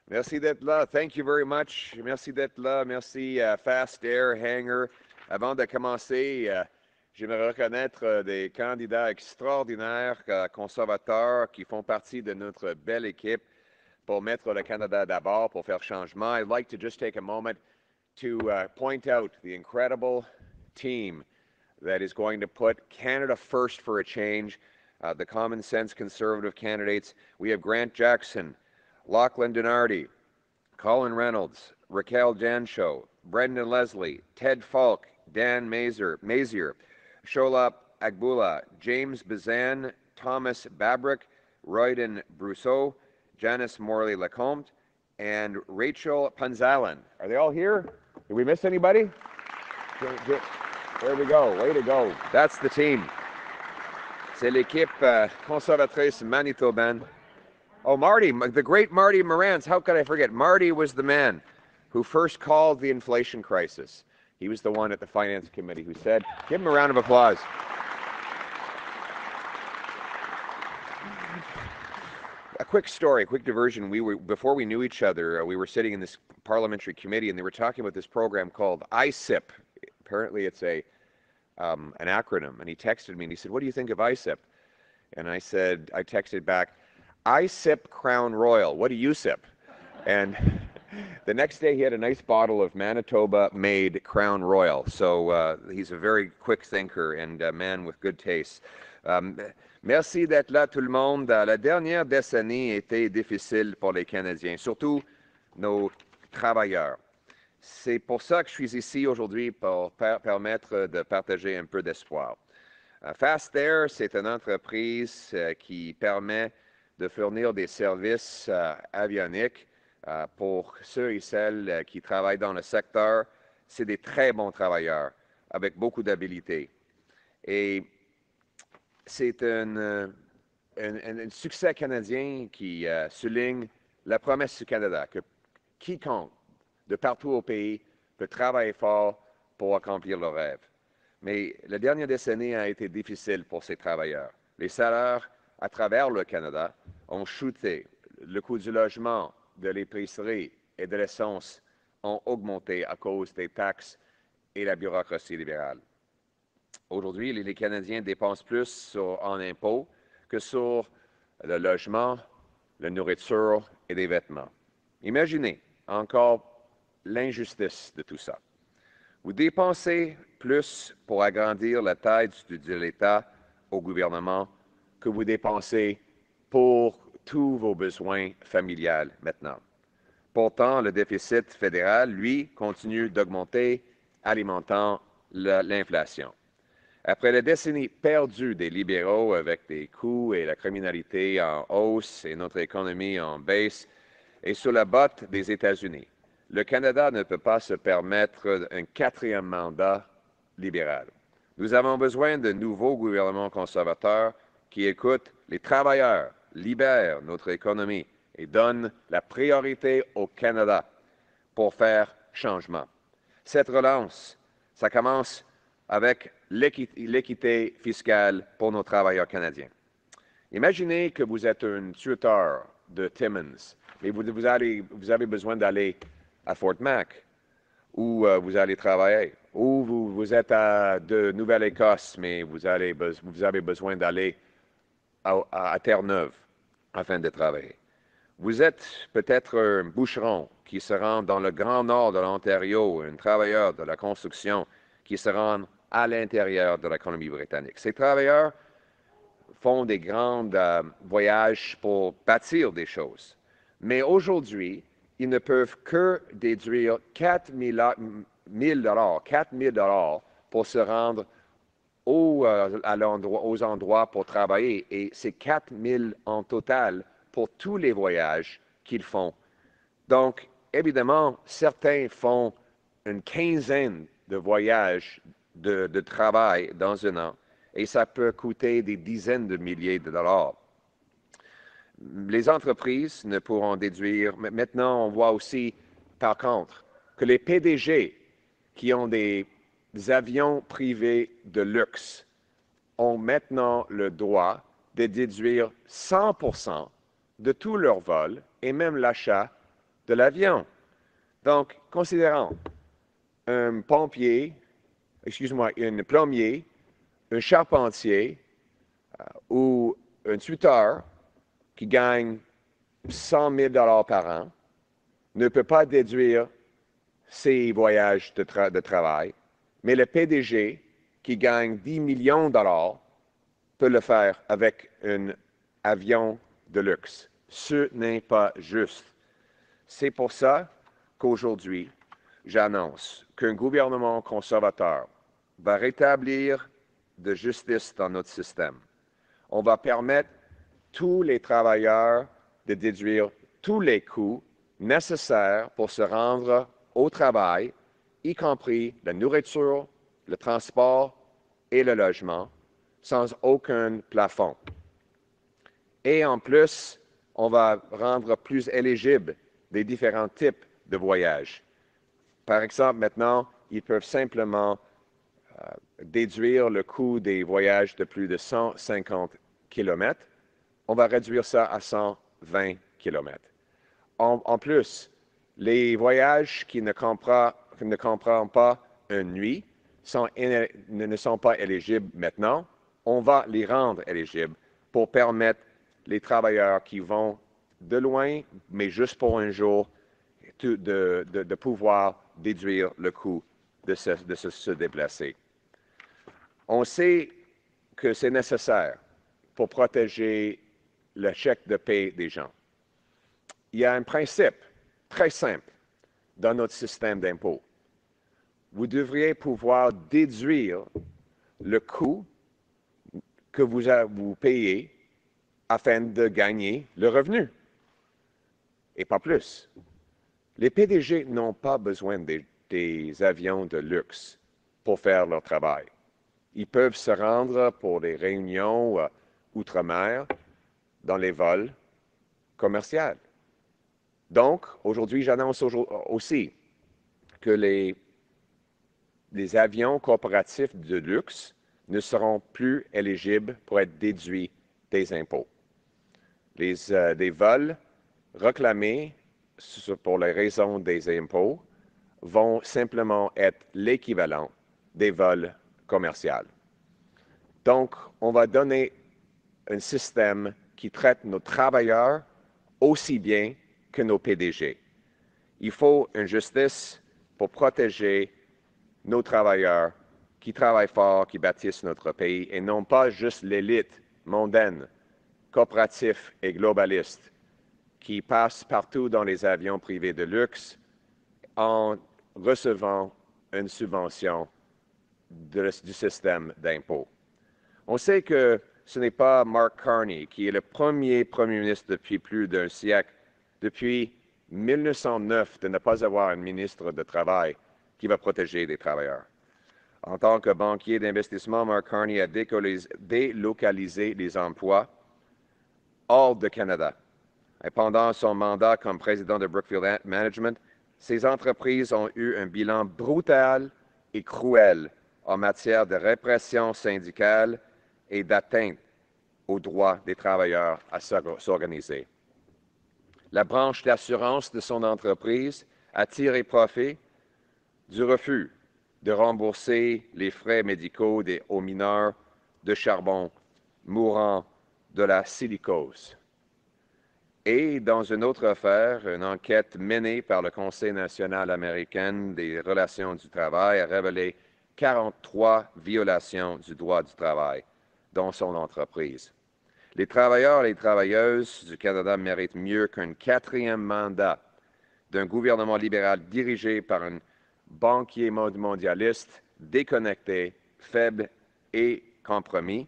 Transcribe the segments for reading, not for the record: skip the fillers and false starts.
Merci d'être là. Thank you very much. Merci d'être là. Merci Fast Air Hangar. Avant de commencer, j'aimerais reconnaître des candidats extraordinaires, conservateurs, qui font partie de notre belle équipe pour mettre le Canada d'abord, pour faire changement. I'd like to just take a moment to point out the incredible team that is going to put Canada first for a change. The common sense conservative candidates. We have Grant Jackson, Lachlan Dinardi, Colin Reynolds, Raquel Dancho, Brendan Leslie, Ted Falk, Dan Mazier, Shola Agbula, James Bazan, Thomas Babrick, Royden Brousseau, Janice Morley-Lecomte, and Rachel Panzalan. Are they all here? Did we miss anybody? There we go. Way to go. That's the team. C'est l'équipe conservatrice manitobaine. Oh, Marty, the great Marty Morans. How could I forget? Marty was the man who first called the inflation crisis. He was the one at the Finance Committee who said, give him a round of applause. A quick story, a quick diversion. Before we knew each other, we were sitting in this parliamentary committee and they were talking about this program called ISIP. Apparently it's an acronym. And he texted me and he said, what do you think of ISIP? And I texted back, I sip Crown Royal. What do you sip? And the next day he had a nice bottle of Manitoba-made Crown Royal. So he's a very quick thinker and a man with good taste. Merci d'être là tout le monde. La dernière décennie a été difficile pour les Canadiens, surtout nos travailleurs. C'est pour ça que je suis ici aujourd'hui pour permettre de partager un peu d'espoir. Fast Air, c'est une entreprise qui permet de fournir des services avioniques pour ceux et celles qui travaillent dans le secteur. C'est des très bons travailleurs avec beaucoup d'habilité. Et c'est un succès canadien qui souligne la promesse du Canada, que quiconque de partout au pays peut travailler fort pour accomplir leurs rêves. Mais la dernière décennie a été difficile pour ces travailleurs. Les salaires à travers le Canada ont chuté. Le coût du logement, de l'épicerie et de l'essence ont augmenté à cause des taxes et la bureaucratie libérale. Aujourd'hui, les Canadiens dépensent plus en impôts que sur le logement, la nourriture et des vêtements. Imaginez encore l'injustice de tout ça. Vous dépensez plus pour agrandir la taille de l'État au gouvernement que vous dépensez pour tous vos besoins familiales maintenant. Pourtant, le déficit fédéral, lui, continue d'augmenter, alimentant l'inflation. Après la décennie perdue des libéraux avec des coûts et la criminalité en hausse et notre économie en baisse et sous la botte des États-Unis, le Canada ne peut pas se permettre un quatrième mandat libéral. Nous avons besoin de nouveaux gouvernements conservateurs qui écoutent les travailleurs, libèrent notre économie et donnent la priorité au Canada pour faire changement. Cette relance, ça commence avec l'équité fiscale pour nos travailleurs canadiens. Imaginez que vous êtes un tuteur de Timmins et vous avez besoin d'aller à Fort Mac, où vous allez travailler, ou vous êtes de Nouvelle-Écosse, mais vous avez besoin d'aller à Terre-Neuve afin de travailler. Vous êtes peut-être un bûcheron qui se rend dans le grand nord de l'Ontario, un travailleur de la construction qui se rend à l'intérieur de la Colombie-Britannique. Ces travailleurs font des grands voyages pour bâtir des choses. Mais aujourd'hui, ils ne peuvent que déduire 4 000 $ pour se rendre aux endroits pour travailler. Et c'est 4 000 en total pour tous les voyages qu'ils font. Donc, évidemment, certains font une quinzaine de voyages de travail dans un an. Et ça peut coûter des dizaines de milliers de dollars. Les entreprises ne pourront déduire. Maintenant, on voit aussi, par contre, que les PDG qui ont des avions privés de luxe ont maintenant le droit de déduire 100% de tous leurs vols et même l'achat de l'avion. Donc, considérons un pompier, excuse-moi, un plombier, un charpentier ou un tuteur qui gagne 100 000 $ par an ne peut pas déduire ses voyages de travail, mais le PDG qui gagne 10 millions de dollars peut le faire avec un avion de luxe. Ce n'est pas juste. C'est pour ça qu'aujourd'hui, j'annonce qu'un gouvernement conservateur va rétablir de justice dans notre système. On va permettre tous les travailleurs de déduire tous les coûts nécessaires pour se rendre au travail, y compris la nourriture, le transport et le logement, sans aucun plafond. Et en plus, on va rendre plus éligibles les différents types de voyages. Par exemple, maintenant, ils peuvent simplement déduire le coût des voyages de plus de 150 km. On va réduire ça à 120 km. En plus, les voyages qui ne comprennent pas une nuit ne sont pas éligibles maintenant. On va les rendre éligibles pour permettre les travailleurs qui vont de loin, mais juste pour un jour, de pouvoir déduire le coût de se déplacer. On sait que c'est nécessaire pour protéger le chèque de paie des gens. Il y a un principe très simple dans notre système d'impôt. Vous pouvoir déduire le coût que vous payez afin de gagner le revenu, et pas plus. Les PDG n'ont pas besoin des avions de luxe pour faire leur travail. Ils peuvent se rendre pour des réunions outre-mer dans les vols commerciaux. Donc, aujourd'hui, j'annonce aussi que les avions corporatifs de luxe ne seront plus éligibles pour être déduits des impôts. Des vols réclamés pour les raisons des impôts vont simplement être l'équivalent des vols commerciaux. Donc, on va donner un système qui traite nos travailleurs aussi bien que nos PDG. Il faut une justice pour protéger nos travailleurs qui travaillent fort, qui bâtissent notre pays, et non pas juste l'élite mondaine, corporative et globaliste, qui passe partout dans les avions privés de luxe en recevant une subvention du système d'impôt. On sait que ce n'est pas Mark Carney, qui est le premier ministre depuis plus d'un siècle, depuis 1909, de ne pas avoir un ministre de Travail qui va protéger les travailleurs. En tant que banquier d'investissement, Mark Carney a délocalisé les emplois hors de Canada. Et pendant son mandat comme président de Brookfield Management, ces entreprises ont eu un bilan brutal et cruel en matière de répression syndicale et d'atteinte aux droits des travailleurs à s'organiser. La branche d'assurance de son entreprise a tiré profit du refus de rembourser les frais médicaux aux mineurs de charbon mourant de la silicose. Et dans une autre affaire, une enquête menée par le Conseil national américain des relations du travail a révélé 43 violations du droit du travail dans son entreprise. Les travailleurs et les travailleuses du Canada méritent mieux qu'un quatrième mandat d'un gouvernement libéral dirigé par un banquier mondialiste déconnecté, faible et compromis,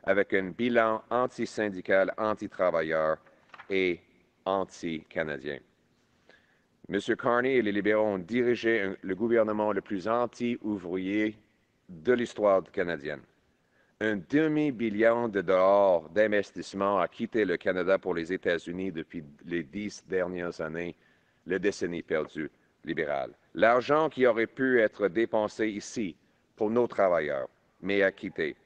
avec un bilan anti-syndical, anti-travailleur et anti-canadien. M. Carney et les libéraux ont dirigé le gouvernement le plus anti-ouvrier de l'histoire canadienne. Un demi-billion de dollars d'investissement a quitté le Canada pour les États-Unis depuis les 10 dernières années, la décennie perdue libérale. L'argent qui aurait pu être dépensé ici pour nos travailleurs, mais a quitté.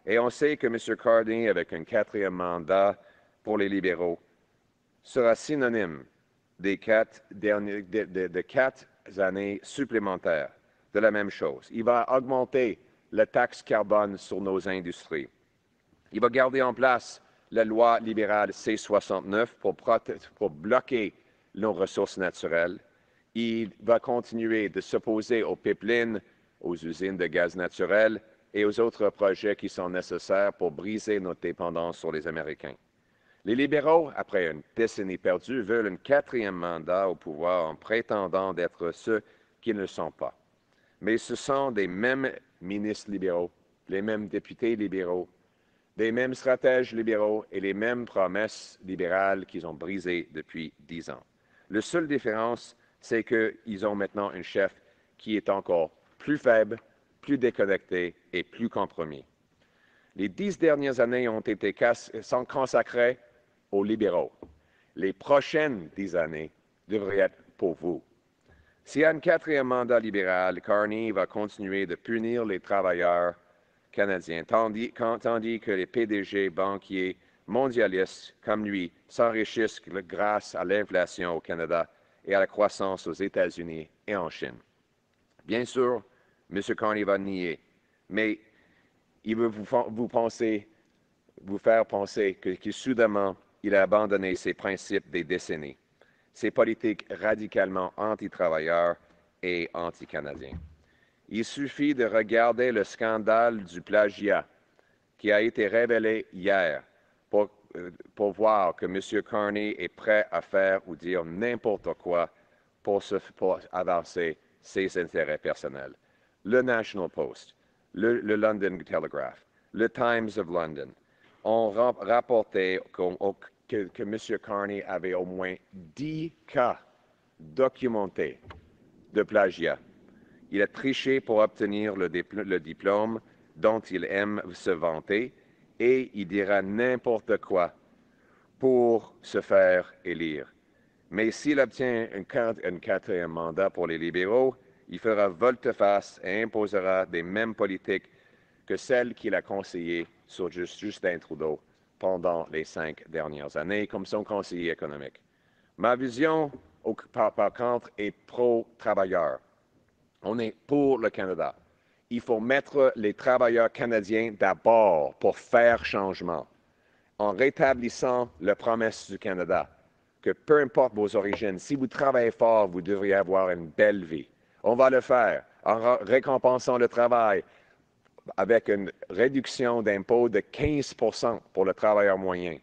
Et on sait que M. Carney, avec un quatrième mandat pour les libéraux, sera synonyme des 4 années supplémentaires de la même chose. Il va augmenter la taxe carbone sur nos industries. Il va garder en place la loi libérale C-69 pour bloquer nos ressources naturelles. Il va continuer de s'opposer aux pipelines, aux usines de gaz naturel et aux autres projets qui sont nécessaires pour briser notre dépendance sur les Américains. Les libéraux, après une décennie perdue, veulent un 4e mandat au pouvoir en prétendant d'être ceux qui ne le sont pas. Mais ce sont des mêmes ministres libéraux, les mêmes députés libéraux, des mêmes stratèges libéraux et les mêmes promesses libérales qu'ils ont brisées depuis 10 ans. La seule différence, c'est qu'ils ont maintenant un chef qui est encore plus faible, plus déconnecté et plus compromis. Les 10 dernières années ont été consacrées aux libéraux. Les prochaines 10 années devraient être pour vous. S'il y a un 4e mandat libéral, Carney va continuer de punir les travailleurs canadiens, tandis que les PDG banquiers mondialistes comme lui s'enrichissent grâce à l'inflation au Canada et à la croissance aux États-Unis et en Chine. Bien sûr, M. Carney va nier, mais il veut vous faire penser que soudainement, il a abandonné ses principes des décennies, ses politiques radicalement anti-travailleurs et anti-canadiens. Il suffit de regarder le scandale du plagiat qui a été révélé hier pour voir que M. Carney est prêt à faire ou dire n'importe quoi pour avancer ses intérêts personnels. Le National Post, le London Telegraph, le Times of London ont rapporté que M. Carney avait au moins 10 cas documentés de plagiat. Il a triché pour obtenir le diplôme dont il aime se vanter et il dira n'importe quoi pour se faire élire. Mais s'il obtient un 4e mandat pour les libéraux, il fera volte-face et imposera des mêmes politiques que celles qu'il a conseillées sur Justin Trudeau pendant les 5 dernières années comme son conseiller économique. Ma vision, par contre, est pro-travailleur. On est pour le Canada. Il faut mettre les travailleurs canadiens d'abord pour faire changement, en rétablissant la promesse du Canada, que peu importe vos origines, si vous travaillez fort, vous devriez avoir une belle vie. On va le faire en récompensant le travail avec une réduction d'impôt de 15 % pour le travailleur moyen.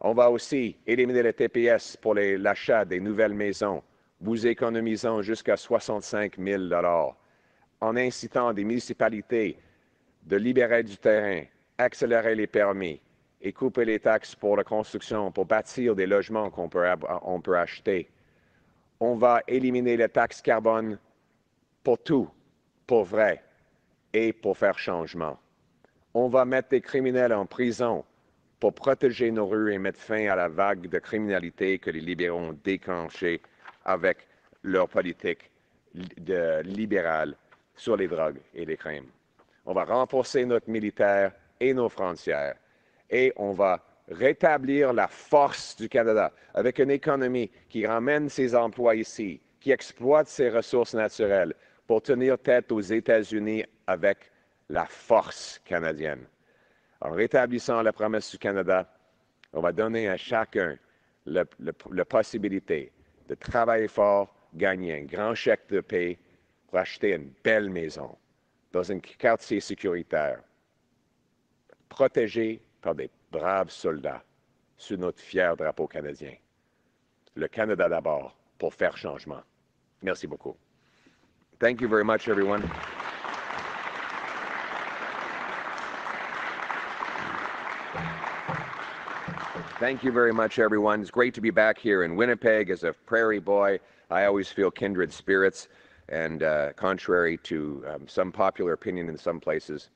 On va aussi éliminer le TPS pour l'achat des nouvelles maisons, vous économisant jusqu'à 65 000 $ en incitant des municipalités de libérer du terrain, accélérer les permis et couper les taxes pour la construction, pour bâtir des logements qu'on peut acheter. On va éliminer les taxes carbone pour tout, pour vrai, et pour faire changement. On va mettre des criminels en prison pour protéger nos rues et mettre fin à la vague de criminalité que les libéraux ont déclenchée avec leur politique libérale sur les drogues et les crimes. On va renforcer notre militaire et nos frontières et on va rétablir la force du Canada avec une économie qui ramène ses emplois ici, qui exploite ses ressources naturelles pour tenir tête aux États-Unis avec la force canadienne. En rétablissant la promesse du Canada, on va donner à chacun la possibilité de travailler fort, gagner un grand chèque de paie pour acheter une belle maison dans un quartier sécuritaire, protégé par des braves soldats sous notre fier drapeau canadien. Le Canada d'abord pour faire changement. Merci beaucoup. Thank you very much, everyone. Thank you very much, everyone. It's great to be back here in Winnipeg. As a prairie boy, I always feel kindred spirits, and contrary to some popular opinion in some places,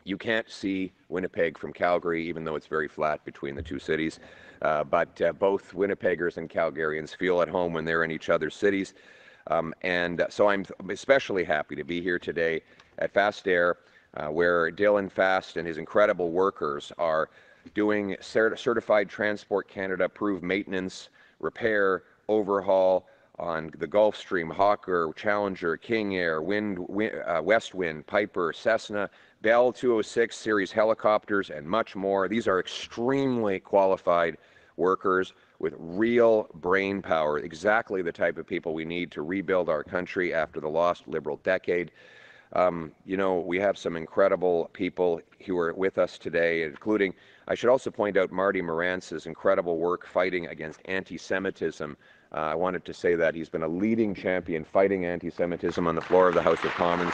you can't see Winnipeg from Calgary, even though it's very flat between the two cities. But both Winnipeggers and Calgarians feel at home when they're in each other's cities. And so I'm especially happy to be here today at Fast Air, where Dylan Fast and his incredible workers are doing Certified Transport Canada approved maintenance, repair, overhaul on the Gulfstream, Hawker, Challenger, King Air, West Wind, Piper, Cessna, Bell 206 series helicopters, and much more. These are extremely qualified workers with real brain power, exactly the type of people we need to rebuild our country after the lost Liberal decade. You know, we have some incredible people who are with us today, including, I should also point out Marty Morantz's incredible work fighting against anti-Semitism. I wanted to say that he's been a leading champion fighting anti-Semitism on the floor of the House of Commons.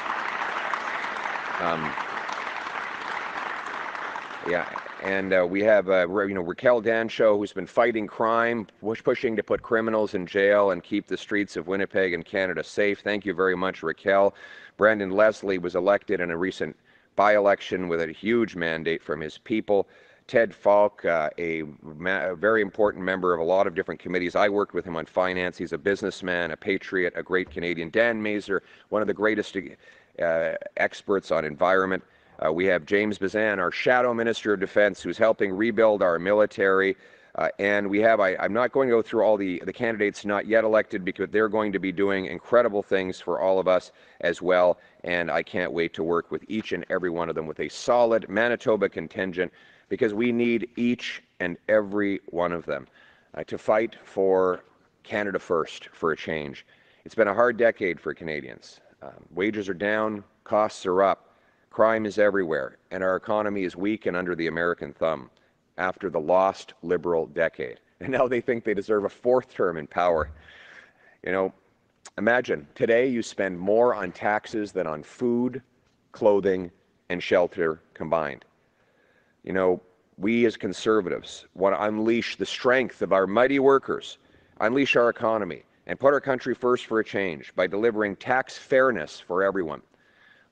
Yeah, and we have, Raquel Dancho, who's been fighting crime, pushing to put criminals in jail and keep the streets of Winnipeg and Canada safe. Thank you very much, Raquel. Brendan Leslie was elected in a recent by-election with a huge mandate from his people. Ted Falk, a very important member of a lot of different committees. I worked with him on finance. He's a businessman, a patriot, a great Canadian. Dan Mazur, one of the greatest experts on environment. We have James Bazan, our Shadow Minister of Defense, who's helping rebuild our military. And we have, I'm not going to go through all the candidates not yet elected because they're going to be doing incredible things for all of us as well. And I can't wait to work with each and every one of them with a solid Manitoba contingent, because we need each and every one of them to fight for Canada first for a change. It's been a hard decade for Canadians. Wages are down, costs are up. Crime is everywhere, and our economy is weak and under the American thumb after the lost Liberal decade. And now they think they deserve a fourth term in power. You know, imagine, today you spend more on taxes than on food, clothing, and shelter combined. You know, we as Conservatives want to unleash the strength of our mighty workers, unleash our economy, and put our country first for a change by delivering tax fairness for everyone.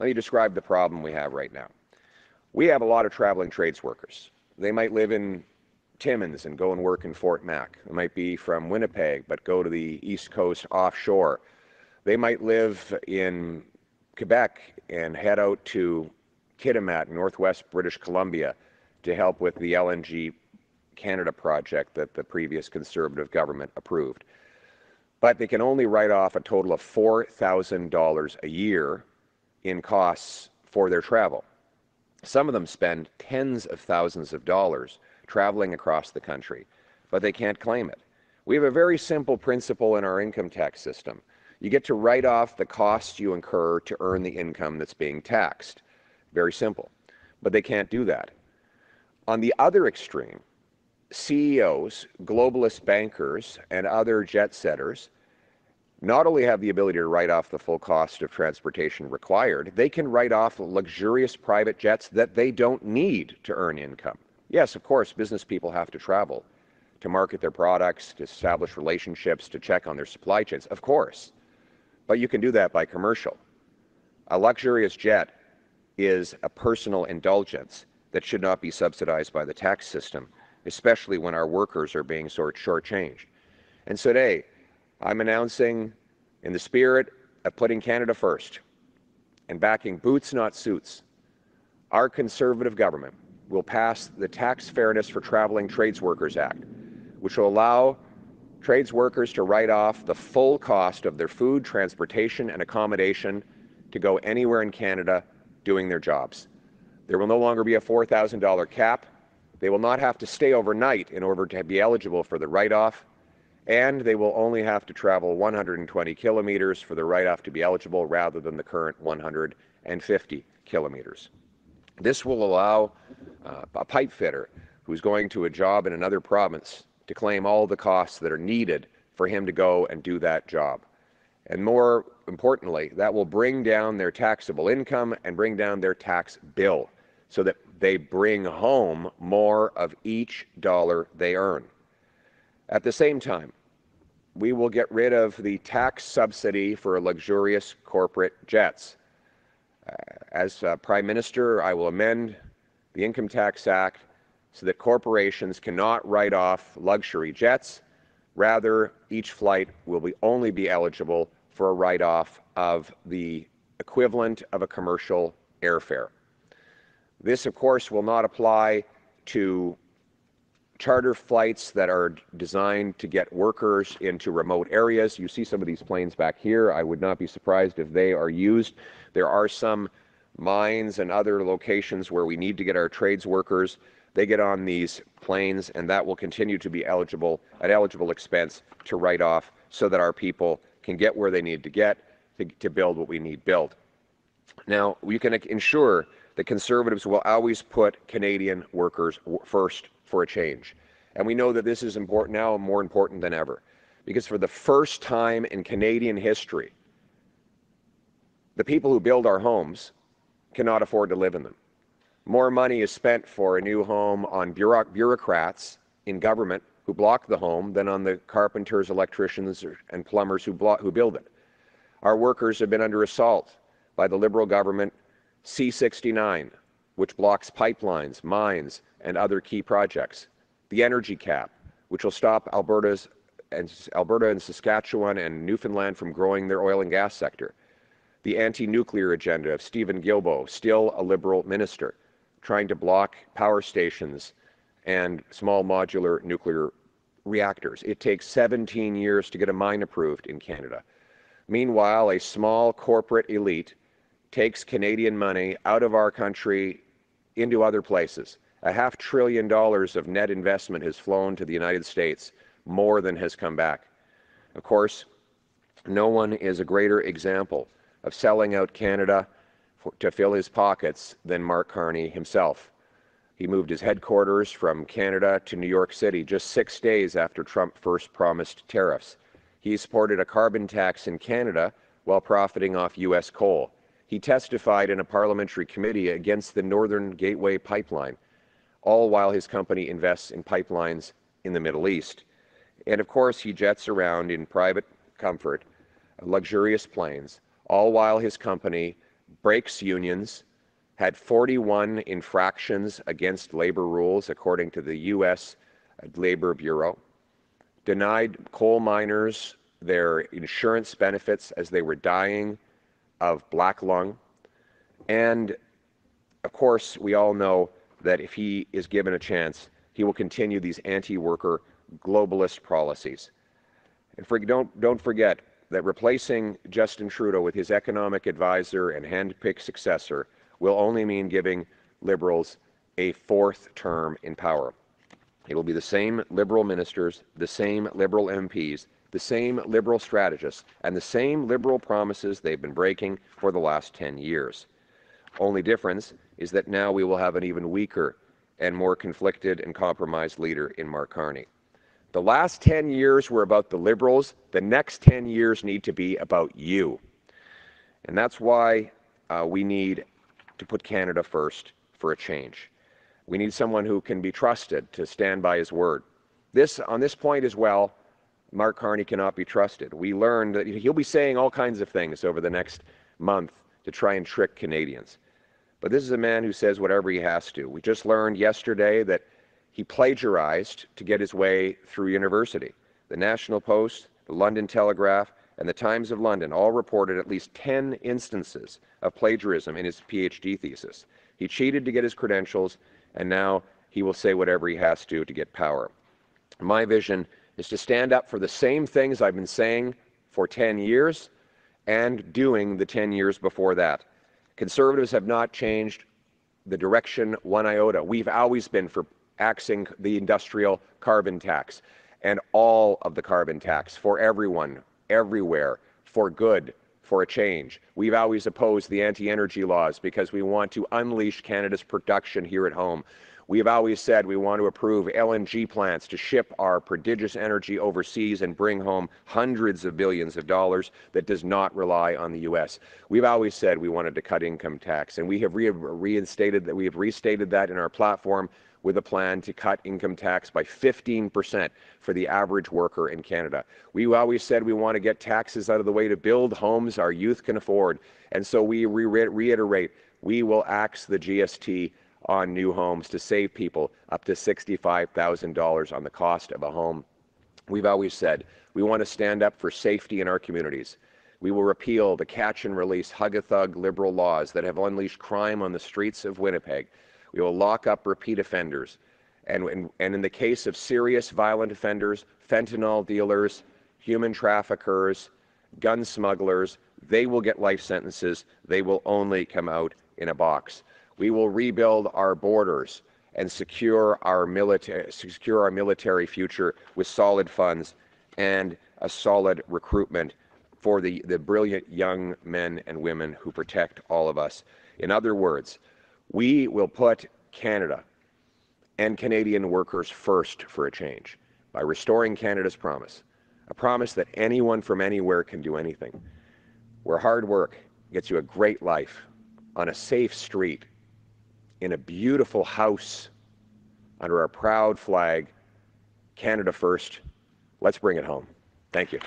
Let me describe the problem we have right now. We have a lot of traveling trades workers. They might live in Timmins and go and work in Fort Mac. They might be from Winnipeg but go to the East Coast offshore. They might live in Quebec and head out to Kitimat, northwest British Columbia, to help with the LNG Canada project that the previous Conservative government approved. But they can only write off a total of $4,000 a year in costs for their travel. Some of them spend tens of thousands of dollars traveling across the country, but they can't claim it. We have a very simple principle in our income tax system. You get to write off the costs you incur to earn the income that's being taxed. Very simple. But they can't do that. On the other extreme, CEOs, globalist bankers, and other jet setters not only have the ability to write off the full cost of transportation required, they can write off luxurious private jets that they don't need to earn income. Yes, of course, business people have to travel to market their products, to establish relationships, to check on their supply chains, of course. But you can do that by commercial. A luxurious jet is a personal indulgence that should not be subsidized by the tax system, especially when our workers are being shortchanged. And so today, I'm announcing, in the spirit of putting Canada first and backing boots, not suits, our Conservative government will pass the Tax Fairness for Traveling Trades Workers Act, which will allow trades workers to write off the full cost of their food, transportation, and accommodation to go anywhere in Canada doing their jobs. There will no longer be a $4,000 cap. They will not have to stay overnight in order to be eligible for the write-off, and they will only have to travel 120 kilometers for the write-off to be eligible rather than the current 150 kilometers. This will allow a pipe fitter who's going to a job in another province to claim all the costs that are needed for him to go and do that job. And more importantly, that will bring down their taxable income and bring down their tax bill so that they bring home more of each dollar they earn. At the same time, we will get rid of the tax subsidy for luxurious corporate jets. As Prime Minister, I will amend the Income Tax Act so that corporations cannot write off luxury jets. Rather, each flight will only be eligible for a write-off of the equivalent of a commercial airfare. This, of course, will not apply to charter flights that are designed to get workers into remote areas. You see some of these planes back here. I would not be surprised if they are used. There are some mines and other locations where we need to get our trades workers. They get on these planes, and that will continue to be eligible expense to write off so that our people can get where they need to get to build what we need built. Now, we can ensure that Conservatives will always put Canadian workers first for a change. And we know that this is important now, more important than ever, because for the first time in Canadian history, the people who build our homes cannot afford to live in them. More money is spent for a new home on bureaucrats in government who block the home than on the carpenters, electricians, and plumbers who build it. Our workers have been under assault by the Liberal government C-69, which blocks pipelines, mines, and other key projects. The energy cap, which will stop Alberta and Saskatchewan and Newfoundland from growing their oil and gas sector. The anti-nuclear agenda of Stephen Guilbeault, still a Liberal minister, trying to block power stations and small modular nuclear reactors. It takes 17 years to get a mine approved in Canada. Meanwhile, a small corporate elite takes Canadian money out of our country into other places. $500 billion of net investment has flown to the United States, more than has come back. Of course, no one is a greater example of selling out Canada to fill his pockets than Mark Carney himself. He moved his headquarters from Canada to New York City just 6 days after Trump first promised tariffs. He supported a carbon tax in Canada while profiting off U.S. coal. He testified in a parliamentary committee against the Northern Gateway pipeline, all while his company invests in pipelines in the Middle East. And of course, he jets around in private comfort, luxurious planes, all while his company breaks unions, had 41 infractions against labor rules, according to the U.S. Labor Bureau, denied coal miners their insurance benefits as they were dying of black lung. And of course, we all know that if he is given a chance, he will continue these anti-worker globalist policies. And don't forget that replacing Justin Trudeau with his economic advisor and hand-picked successor will only mean giving Liberals a 4th term in power. It will be the same Liberal ministers, the same Liberal MPs, the same Liberal strategists, and the same Liberal promises they've been breaking for the last 10 years. Only difference is that now we will have an even weaker and more conflicted and compromised leader in Mark Carney. The last 10 years were about the Liberals. The next 10 years need to be about you. And that's why we need to put Canada first for a change. We need someone who can be trusted to stand by his word. On this point as well, Mark Carney cannot be trusted. We learned that he'll be saying all kinds of things over the next month to try and trick Canadians. But this is a man who says whatever he has to. We just learned yesterday that he plagiarized to get his way through university. The National Post, the London Telegraph, and the Times of London all reported at least 10 instances of plagiarism in his PhD thesis. He cheated to get his credentials, and now he will say whatever he has to get power. My vision is to stand up for the same things I've been saying for 10 years and doing the 10 years before that. Conservatives have not changed the direction one iota. We've always been for axing the industrial carbon tax and all of the carbon tax for everyone, everywhere, for good, for a change. We've always opposed the anti-energy laws because we want to unleash Canada's production here at home. We have always said we want to approve LNG plants to ship our prodigious energy overseas and bring home hundreds of billions of dollars that does not rely on the U.S. We've always said we wanted to cut income tax, and we have restated that in our platform with a plan to cut income tax by 15% for the average worker in Canada. We always said we want to get taxes out of the way to build homes our youth can afford, and so we reiterate we will axe the GST on new homes to save people up to $65,000 on the cost of a home. We've always said we want to stand up for safety in our communities. We will repeal the catch and release hug-a-thug Liberal laws that have unleashed crime on the streets of Winnipeg. We will lock up repeat offenders And in the case of serious violent offenders, fentanyl dealers, human traffickers, gun smugglers, they will get life sentences. They will only come out in a box. We will rebuild our borders and secure our military future with solid funds and a solid recruitment for the brilliant young men and women who protect all of us. In other words, we will put Canada and Canadian workers first for a change by restoring Canada's promise, a promise that anyone from anywhere can do anything, where hard work gets you a great life on a safe street, in a beautiful house, under our proud flag, Canada first. Let's bring it home. Thank you.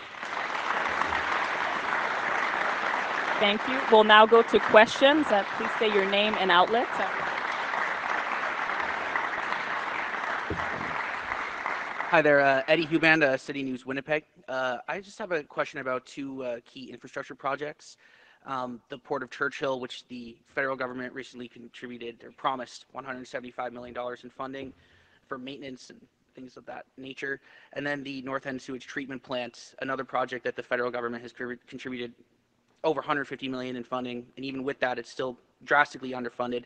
Thank you. We'll now go to questions. Please say your name and outlet. Hi there, Eddie Huband, City News Winnipeg. I just have a question about two key infrastructure projects. The Port of Churchill, which the federal government recently contributed or promised $175 million in funding for maintenance and things of that nature. And then the North End Sewage Treatment Plant, another project that the federal government has contributed over $150 million in funding. And even with that, it's still drastically underfunded.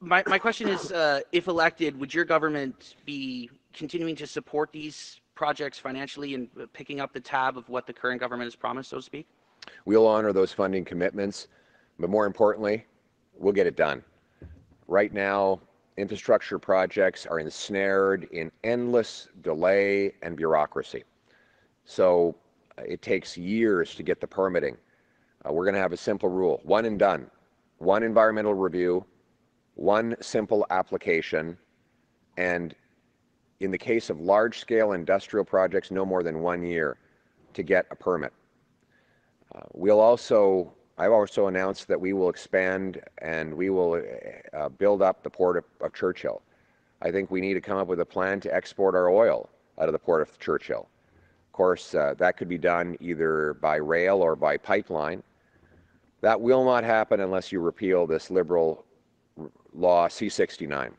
My question is, if elected, would your government be continuing to support these projects financially and picking up the tab of what the current government has promised, so to speak? We'll honor those funding commitments, but more importantly, we'll get it done. Right now, infrastructure projects are ensnared in endless delay and bureaucracy. So it takes years to get the permitting. We're going to have a simple rule, one and done, one environmental review, one simple application, and in the case of large-scale industrial projects, no more than 1 year to get a permit. I've also announced that we will expand and we will build up the Port of Churchill. I think we need to come up with a plan to export our oil out of the Port of Churchill. Of course, that could be done either by rail or by pipeline. That will not happen unless you repeal this Liberal law C-69.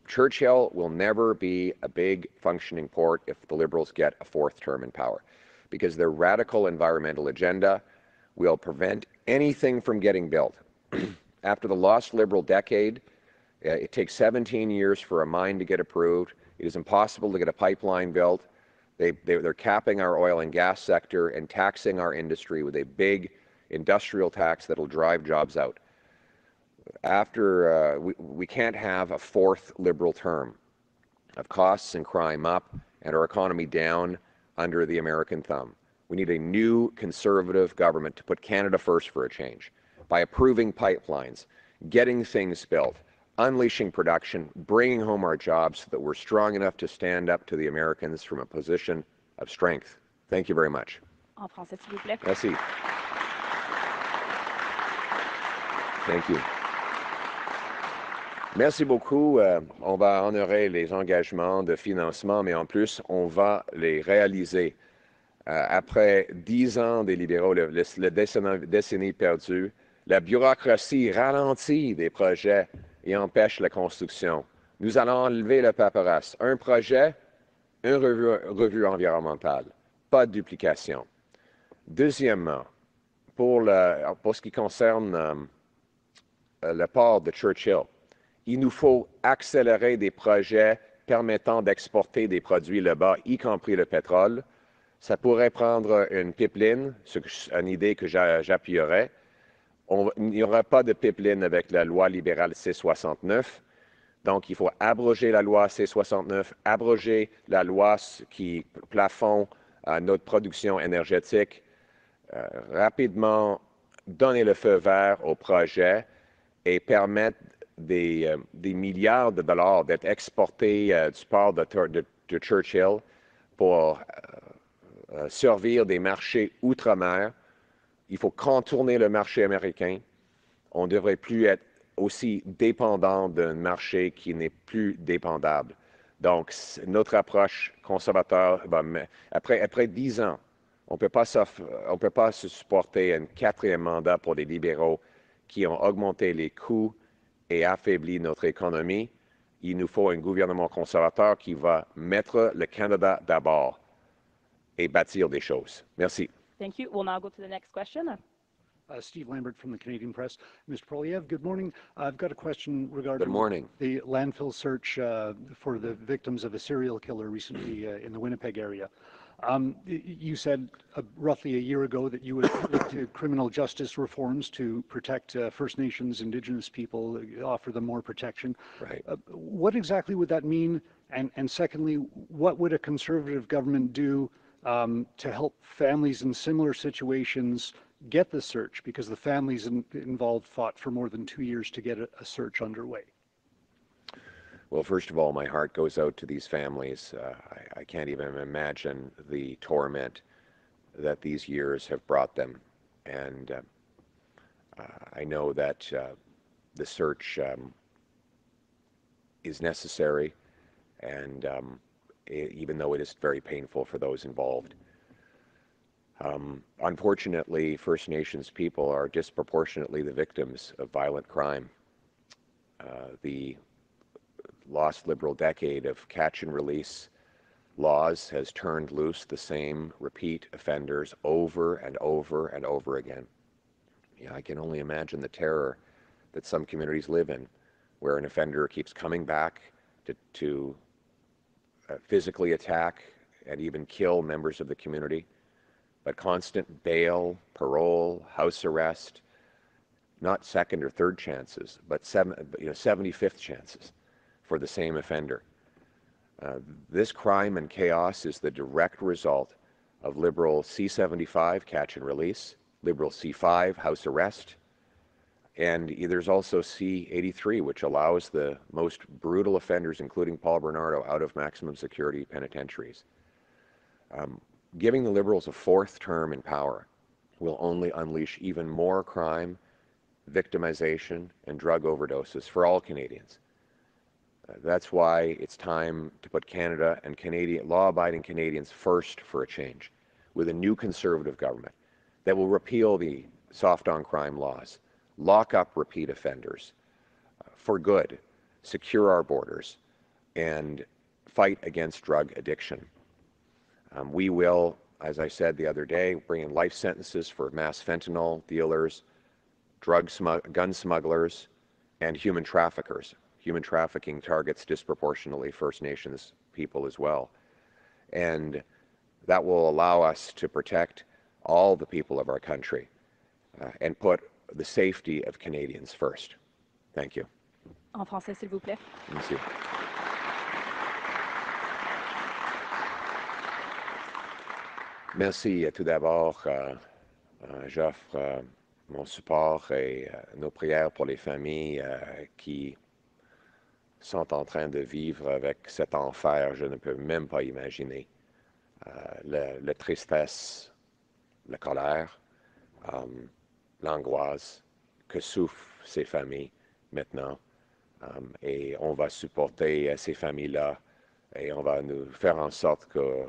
Churchill will never be a big functioning port if the Liberals get a fourth term in power, because their radical environmental agenda will prevent anything from getting built. After the lost Liberal decade, it takes 17 years for a mine to get approved. It is impossible to get a pipeline built. They're capping our oil and gas sector and taxing our industry with a big industrial tax that'll drive jobs out. We can't have a fourth Liberal term of costs and crime up and our economy down under the American thumb. We need a new Conservative government to put Canada first for a change by approving pipelines, getting things built, unleashing production, bringing home our jobs so that we're strong enough to stand up to the Americans from a position of strength. Thank you very much. En français, s'il vous plaît. Merci. Thank you. Merci beaucoup. On va honorer les engagements de financement, mais en plus, on va les réaliser. Après 10 ans des libéraux, la décennie perdue, la bureaucratie ralentit des projets et empêche la construction. Nous allons enlever le paperasse. Un projet, une revue environnementale. Pas de duplication. Deuxièmement, pour ce qui concerne le port de Churchill, il nous faut accélérer des projets permettant d'exporter des produits là-bas, y compris le pétrole. Ça pourrait prendre une pipeline, une idée que j'appuierais. Il n'y aura pas de pipeline avec la loi libérale C-69. Donc, il faut abroger la loi C-69, abroger la loi qui plafonne notre production énergétique, rapidement donner le feu vert au projet et permettre des milliards de dollars d'être exportés du port de Churchill pour servir des marchés outre-mer. Il faut contourner le marché américain. On ne devrait plus être aussi dépendant d'un marché qui n'est plus dépendable. Donc, notre approche conservateur, après 10 ans, on ne peut pas se supporter un quatrième mandat pour des libéraux qui ont augmenté les coûts et affaibli notre économie. Il nous faut un gouvernement conservateur qui va mettre le Canada d'abord et bâtir des choses. Merci. Thank you. We'll now go to the next question. Steve Lambert from the Canadian Press. Mr. Poilievre, good morning. I've got a question regarding Good morning. the landfill search for the victims of a serial killer recently in the Winnipeg area. You said roughly a year ago that you would look to criminal justice reforms to protect First Nations, Indigenous people, offer them more protection. Right. What exactly would that mean? And secondly, what would a Conservative government do to help families in similar situations get the search, because the families involved fought for more than 2 years to get a search underway? Well, first of all, my heart goes out to these families. I can't even imagine the torment that these years have brought them. And I know that the search is necessary, and even though it is very painful for those involved. Unfortunately, First Nations people are disproportionately the victims of violent crime. The lost Liberal decade of catch and release laws has turned loose the same repeat offenders over and over and over again. Yeah, I can only imagine the terror that some communities live in, where an offender keeps coming back to physically attack and even kill members of the community. But constant bail, parole, house arrest, not second or third chances, but 75th chances for the same offender. This crime and chaos is the direct result of Liberal C-75, catch and release, Liberal C-5, house arrest, and there's also C-83, which allows the most brutal offenders, including Paul Bernardo, out of maximum security penitentiaries. Giving the Liberals a fourth term in power will only unleash even more crime, victimization, and drug overdoses for all Canadians. That's why it's time to put Canada and law-abiding Canadians first for a change, with a new Conservative government that will repeal the soft-on-crime laws, lock up repeat offenders for good, secure our borders, and fight against drug addiction. We will, as I said the other day, bring in life sentences for mass fentanyl dealers, gun smugglers, and human traffickers. Human trafficking targets disproportionately First Nations people as well. And that will allow us to protect all the people of our country and put the safety of Canadians first. Thank you. En français, s'il vous plaît. Merci. Merci. Tout d'abord, j'offre mon support et nos prières pour les familles qui sont en train de vivre avec cet enfer. Je ne peux même pas imaginer la tristesse, la colère, l'angoisse que souffrent ces familles maintenant. Et on va supporter ces familles-là et on va nous faire en sorte que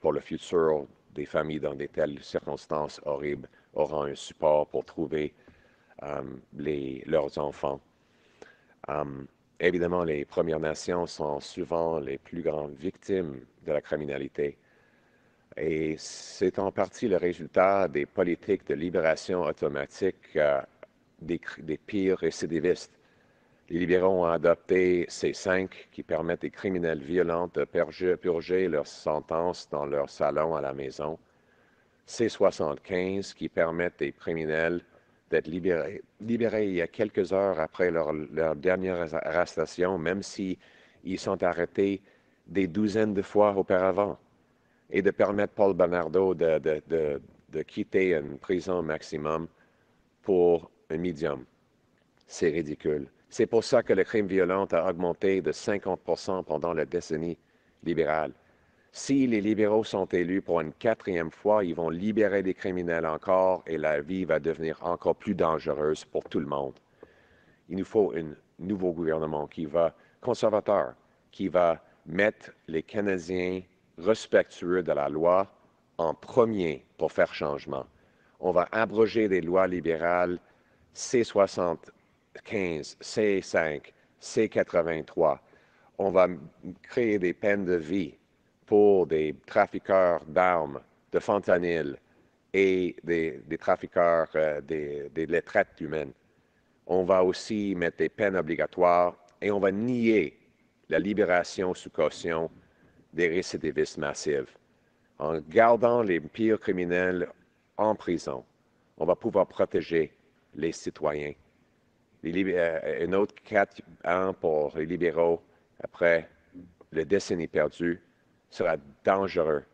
pour le futur, des familles dans de telles circonstances horribles auront un support pour trouver leurs enfants. Évidemment, les Premières Nations sont souvent les plus grandes victimes de la criminalité. Et c'est en partie le résultat des politiques de libération automatique des pires récidivistes. Les libéraux ont adopté C5 qui permettent aux criminels violents de purger leur sentence dans leur salon à la maison. C75 qui permettent aux criminels d'être libérés il y a quelques heures après leur dernière arrestation, même s'ils sont arrêtés des douzaines de fois auparavant, et de permettre Paul Bernardo de quitter une prison maximum pour un médium. C'est ridicule. C'est pour ça que le crime violent a augmenté de 50% pendant la décennie libérale. Si les libéraux sont élus pour une quatrième fois, ils vont libérer des criminels encore et la vie va devenir encore plus dangereuse pour tout le monde. Il nous faut un nouveau gouvernement conservateur, qui va mettre les Canadiens respectueux de la loi en premier pour faire changement. On va abroger des lois libérales C75, C5, C83 on va créer des peines de vie pour des trafiqueurs d'armes, de fentanyl et des trafiqueurs des traites humaines. On va aussi mettre des peines obligatoires et on va nier la libération sous caution des récidivistes massifs. En gardant les pires criminels en prison, on va pouvoir protéger les citoyens. Un autre 4 ans pour les libéraux après la décennie perdue sera dangereux.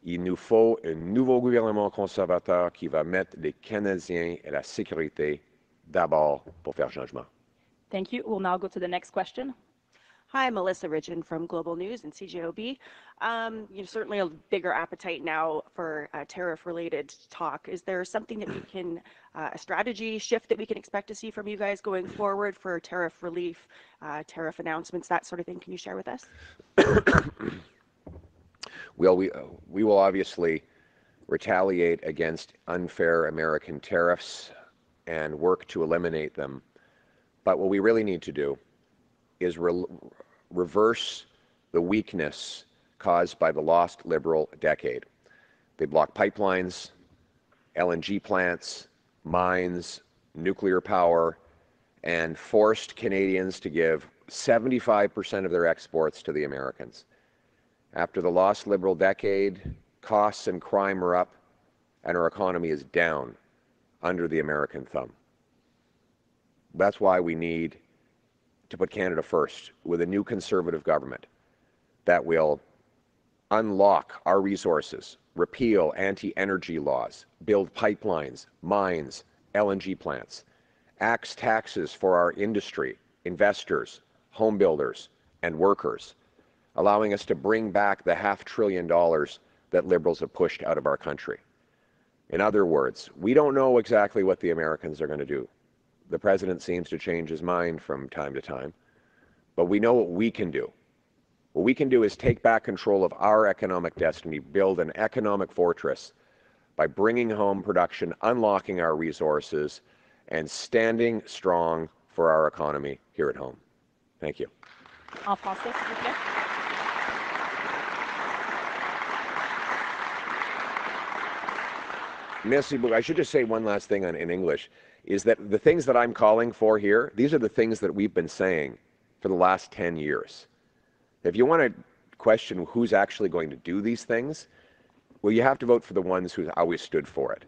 Il nous faut un nouveau gouvernement conservateur qui va mettre les Canadiens et la sécurité d'abord pour faire changement. Thank you. We'll now go to the next question. Hi, Melissa Ridgen from Global News and CJOB. Certainly a bigger appetite now for tariff-related talk. Is there something that we can, a strategy shift that we can expect to see from you guys going forward for tariff relief, tariff announcements, that sort of thing? Can you share with us? Well, we will obviously retaliate against unfair American tariffs and work to eliminate them. But what we really need to do is reverse the weakness caused by the lost Liberal decade. They blocked pipelines, LNG plants, mines, nuclear power, and forced Canadians to give 75% of their exports to the Americans. After the lost Liberal decade, costs and crime are up, and our economy is down under the American thumb. That's why we need to put Canada first with a new Conservative government that will unlock our resources, repeal anti-energy laws, build pipelines, mines, LNG plants, axe taxes for our industry, investors, home builders, and workers, allowing us to bring back the $500 billion that Liberals have pushed out of our country. In other words, we don't know exactly what the Americans are going to do. The president seems to change his mind from time to time, but we know what we can do. What we can do is take back control of our economic destiny, build an economic fortress by bringing home production, unlocking our resources, and standing strong for our economy here at home. Thank you. En français, s'il vous plaît. Merci beaucoup. I should just say one last thing in English, is that the things that I'm calling for here, these are the things that we've been saying for the last 10 years. If you want to question who's actually going to do these things, well, you have to vote for the ones who always stood for it.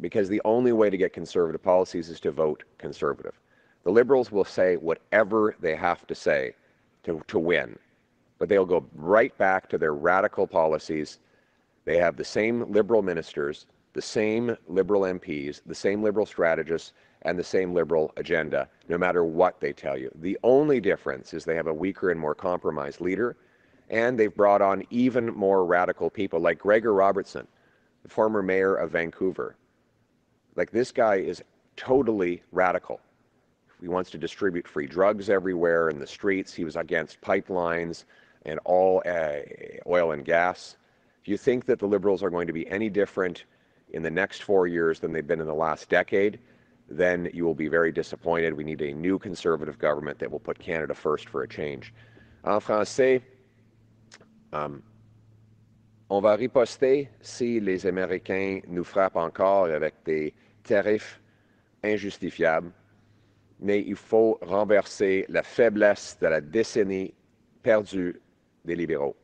Because the only way to get conservative policies is to vote conservative. The Liberals will say whatever they have to say to win, but they'll go right back to their radical policies. They have the same Liberal ministers, the same Liberal MPs, the same Liberal strategists, and the same Liberal agenda, no matter what they tell you. The only difference is they have a weaker and more compromised leader, and they've brought on even more radical people, like Gregor Robertson, the former mayor of Vancouver. Like, this guy is totally radical. He wants to distribute free drugs everywhere in the streets. He was against pipelines and all oil and gas. If you think that the Liberals are going to be any different in the next 4 years than they've been in the last decade, then you will be very disappointed. We need a new Conservative government that will put Canada first for a change. En français, on va riposter si les Américains nous frappent encore avec des tarifs injustifiables, mais il faut renverser la faiblesse de la décennie perdue des libéraux.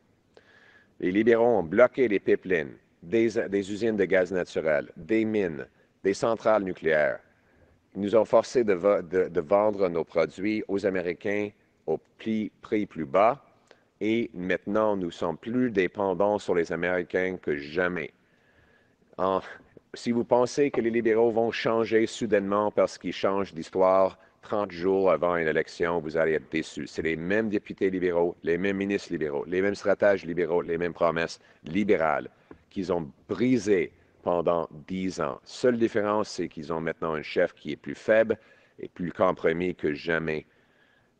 Les libéraux ont bloqué les pipelines, des usines de gaz naturel, des mines, des centrales nucléaires. Ils nous ont forcés de vendre nos produits aux Américains au prix plus bas, et maintenant nous sommes plus dépendants sur les Américains que jamais. Si vous pensez que les libéraux vont changer soudainement parce qu'ils changent d'histoire 30 jours avant une élection, vous allez être déçus. C'est les mêmes députés libéraux, les mêmes ministres libéraux, les mêmes stratèges libéraux, les mêmes promesses libérales qu'ils ont brisées pendant 10 ans. Seule différence, c'est qu'ils ont maintenant un chef qui est plus faible et plus compromis que jamais.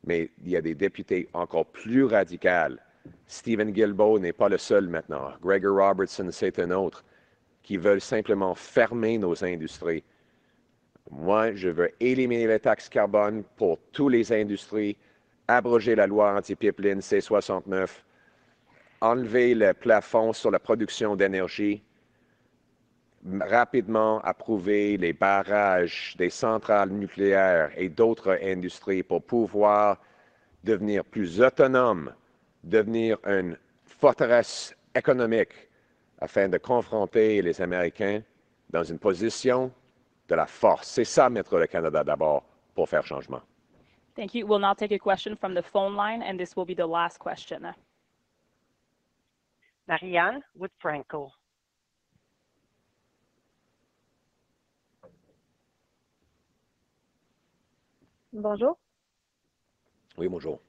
Mais il y a des députés encore plus radicaux. Stephen Guilbeault n'est pas le seul maintenant. Gregor Robertson, c'est un autre, qui veulent simplement fermer nos industries. Moi, je veux éliminer les taxes carbone pour toutes les industries abroger la loi anti-pipeline C-69, enlever le plafond sur la production d'énergie, rapidement approuver les barrages des centrales nucléaires et d'autres industries pour pouvoir devenir plus autonome, devenir une forteresse économique afin de confronter les Américains dans une position de la force. C'est ça, mettre le Canada d'abord pour faire changement. Thank you. We'll now take a question from the phone line, and this will be the last question. Marianne with Franco. Bonjour. Oui, bonjour.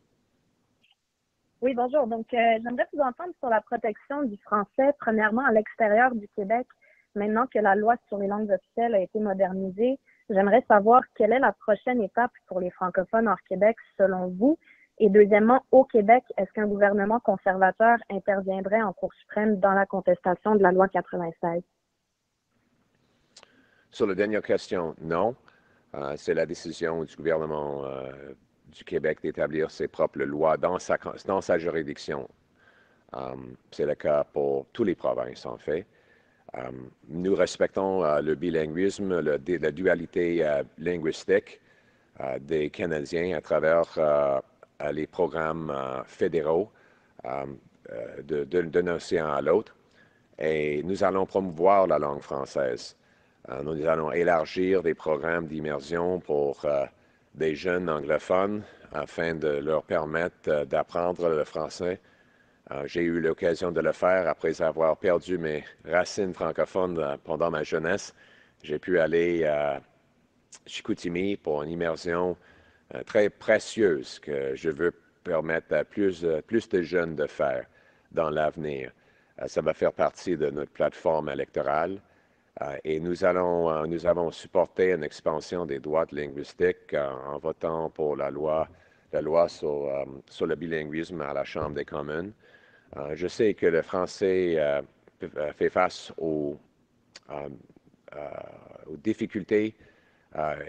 Oui, bonjour. Donc, j'aimerais vous entendre sur la protection du français, premièrement à l'extérieur du Québec. Maintenant que la loi sur les langues officielles a été modernisée, j'aimerais savoir quelle est la prochaine étape pour les francophones hors Québec, selon vous. Et deuxièmement, au Québec, est-ce qu'un gouvernement conservateur interviendrait en Cour suprême dans la contestation de la loi 96? Sur la dernière question, non. C'est la décision du gouvernement du Québec d'établir ses propres lois dans sa juridiction. C'est le cas pour toutes les provinces, en fait. Nous respectons le bilinguisme, la dualité linguistique des Canadiens à travers les programmes fédéraux d'un océan à l'autre. Et nous allons promouvoir la langue française. Nous allons élargir des programmes d'immersion pour des jeunes anglophones afin de leur permettre d'apprendre le français. J'ai eu l'occasion de le faire après avoir perdu mes racines francophones pendant ma jeunesse. J'ai pu aller à Chicoutimi pour une immersion très précieuse que je veux permettre à plus de jeunes de faire dans l'avenir. Ça va faire partie de notre plateforme électorale. Et nous avons supporté une expansion des droits linguistiques en votant pour la loi sur le bilinguisme à la Chambre des communes. Je sais que le français fait face aux difficultés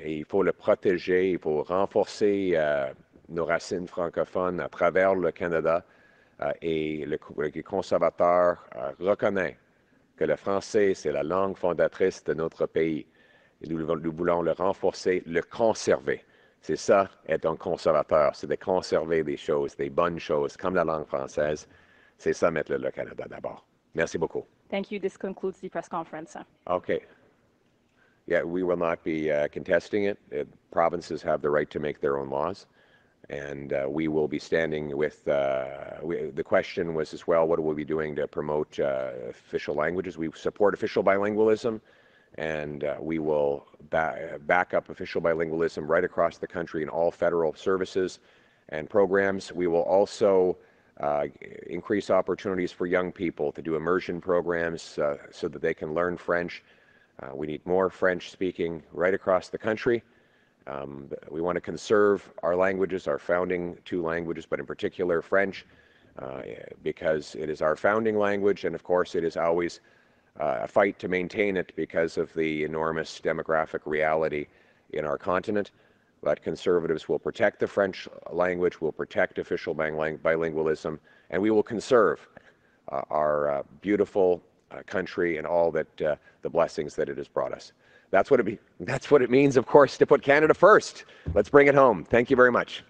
et il faut le protéger, il faut renforcer nos racines francophones à travers le Canada et les conservateurs reconnaissent que le français, c'est la langue fondatrice de notre pays. Et nous voulons le renforcer, le conserver. C'est ça, être un conservateur, c'est de conserver des choses, des bonnes choses, comme la langue française. C'est ça, mettre le Canada d'abord. Merci beaucoup. Thank you. This concludes the press conference. Okay. Yeah, we will not be contesting it. Provinces have the right to make their own laws. And we will be standing with, the question was as well, what will we be doing to promote official languages? We support official bilingualism, and we will back up official bilingualism right across the country in all federal services and programs. We will also increase opportunities for young people to do immersion programs so that they can learn French. We need more French speaking right across the country. We want to conserve our languages, our founding two languages, but in particular French, because it is our founding language, and of course it is always a fight to maintain it because of the enormous demographic reality in our continent. But conservatives will protect the French language, will protect official bilingualism, and we will conserve our beautiful country and all that the blessings that it has brought us. That's what it means, of course, to put Canada first. Let's bring it home. Thank you very much.